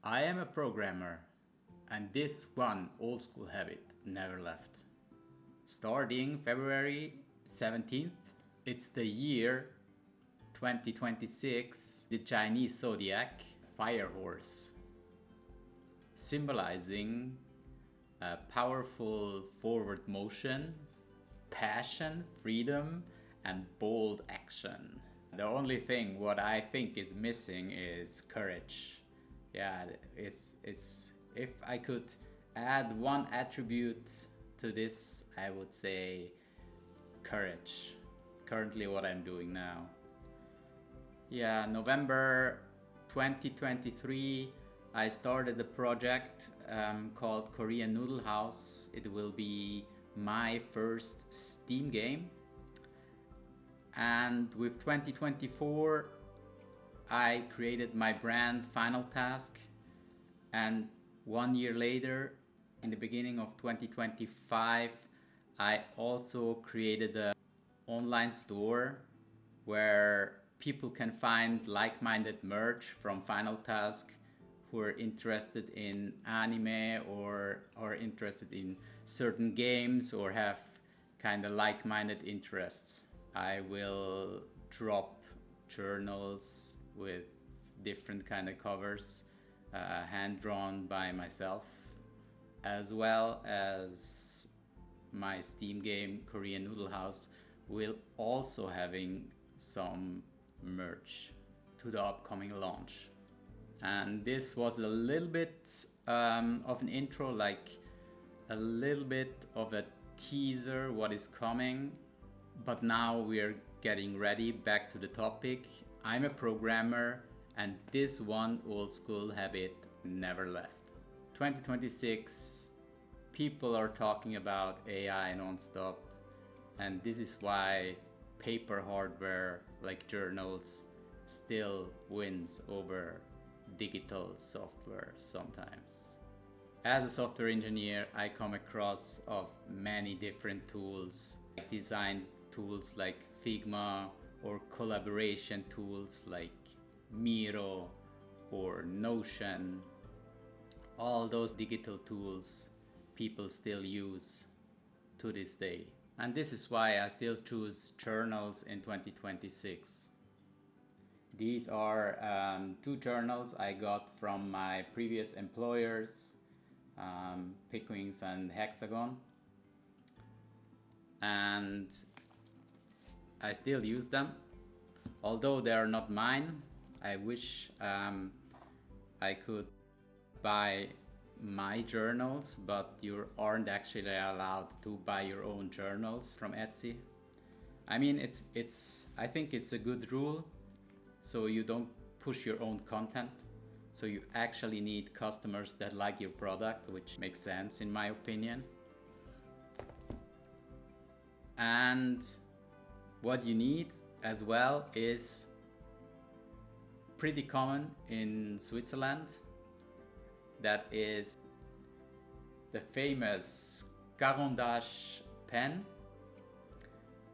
I am a programmer, and this one old school habit never left. Starting February 17th, it's the year 2026, the Chinese zodiac fire horse, symbolizing a powerful forward motion, passion, freedom, and bold action. The only thing what I think is missing is courage. Yeah, it's if I could add one attribute to this, I would say courage. Currently what I'm doing now. Yeah, November 2023 I started a project called Korean Noodle House. It will be my first Steam game. And with 2024 I created my brand finaltask, and 1 year later, in the beginning of 2025, I also created an online store where people can find like-minded merch from finaltask who are interested in anime or are interested in certain games or have kind of like-minded interests. I will drop journals with different kind of covers, hand drawn by myself, as well as my Steam game Korean Noodle House will also having some merch to the upcoming launch. And this was a little bit of an intro, like a little bit of a teaser what is coming, but now we're getting ready back to the topic. I'm a programmer, and this one old school habit never left. 2026, people are talking about AI non-stop, and this is why paper hardware like journals still wins over digital software sometimes. As a software engineer, I come across of many different tools, like design tools like Figma, or collaboration tools like Miro or Notion. All those digital tools people still use to this day. And this is why I still choose journals in 2026. These are two journals I got from my previous employers, Pickwings and Hexagon. And I still use them. Although they are not mine, I wish I could buy my journals, but you aren't actually allowed to buy your own journals from Etsy. I mean, I think it's a good rule, so you don't push your own content. So you actually need customers that like your product, which makes sense in my opinion. And what you need as well is pretty common in Switzerland. That is the famous Carandache pen,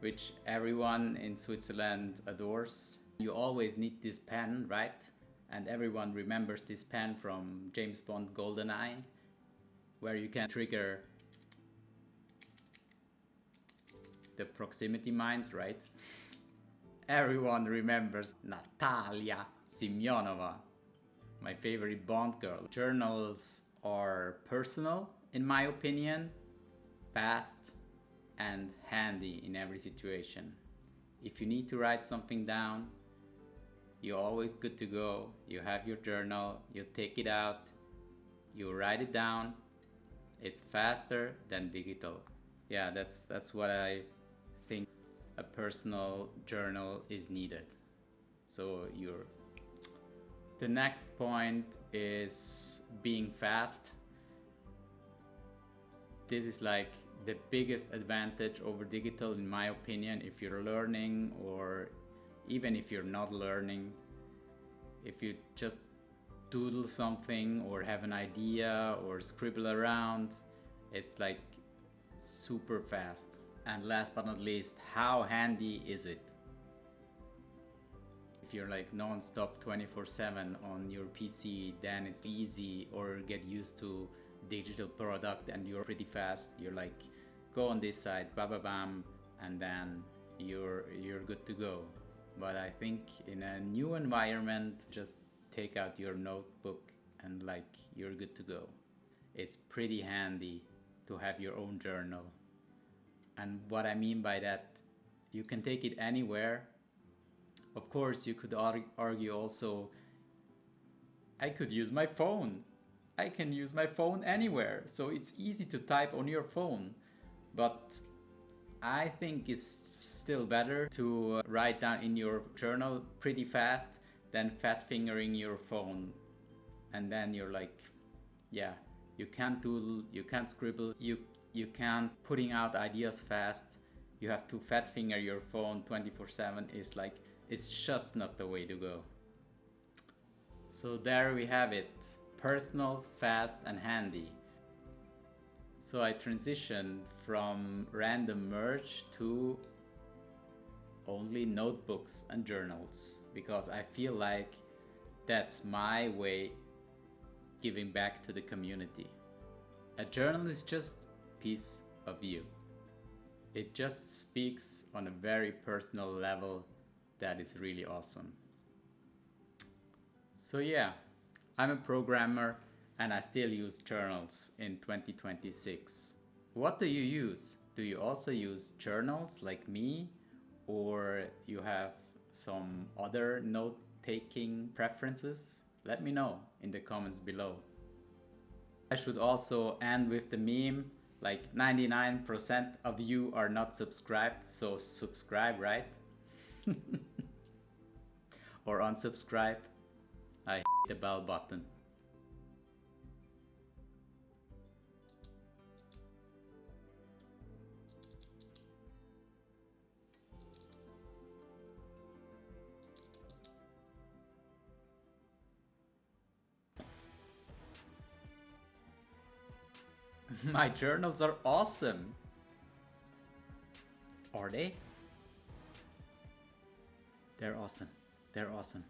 which everyone in Switzerland adores. You always need this pen, right? And everyone remembers this pen from James Bond GoldenEye, where you can trigger the proximity mines, right? Everyone remembers Natalia Semyonova, my favorite Bond girl. Journals are personal, in my opinion, fast and handy in every situation. If you need to write something down, you're always good to go. You have your journal, you take it out, you write it down. It's faster than digital. Yeah, that's what I think. A personal journal is needed. So the next point is being fast. This is like the biggest advantage over digital in my opinion, if you're learning or even if you're not learning. If you just doodle something or have an idea or scribble around, it's like super fast. And last but not least, how handy is it? if you're like non-stop 24/7 on your PC, then it's easy, or get used to digital product and you're pretty fast. You're like, go on this site, bam, bam, bam, and then you're good to go. But I think in a new environment, just take out your notebook and like you're good to go. It's pretty handy to have your own journal. And what I mean by that, you can take it anywhere. Of course, you could argue also, I could use my phone. I can use my phone anywhere, so it's easy to type on your phone. But I think it's still better to write down in your journal pretty fast than fat fingering your phone. And then you're like, yeah, you can't doodle, you can't scribble, you can't putting out ideas fast. You have to fat finger your phone 24/7. Is like, it's just not the way to go. So there we have it. Personal, fast and handy. So I transitioned from random merge to only notebooks and journals because I feel like that's my way giving back to the community. A journal is just a piece of you. It just speaks on a very personal level that is really awesome. So yeah, I'm a programmer and I still use journals in 2026. What do you use? Do you also use journals like me, or you have some other note-taking preferences? Let me know in the comments below. I should also end with the meme, like 99% of you are not subscribed, so subscribe, right? Or unsubscribe. I hit the bell button. My journals are awesome. Are they? They're awesome. They're awesome.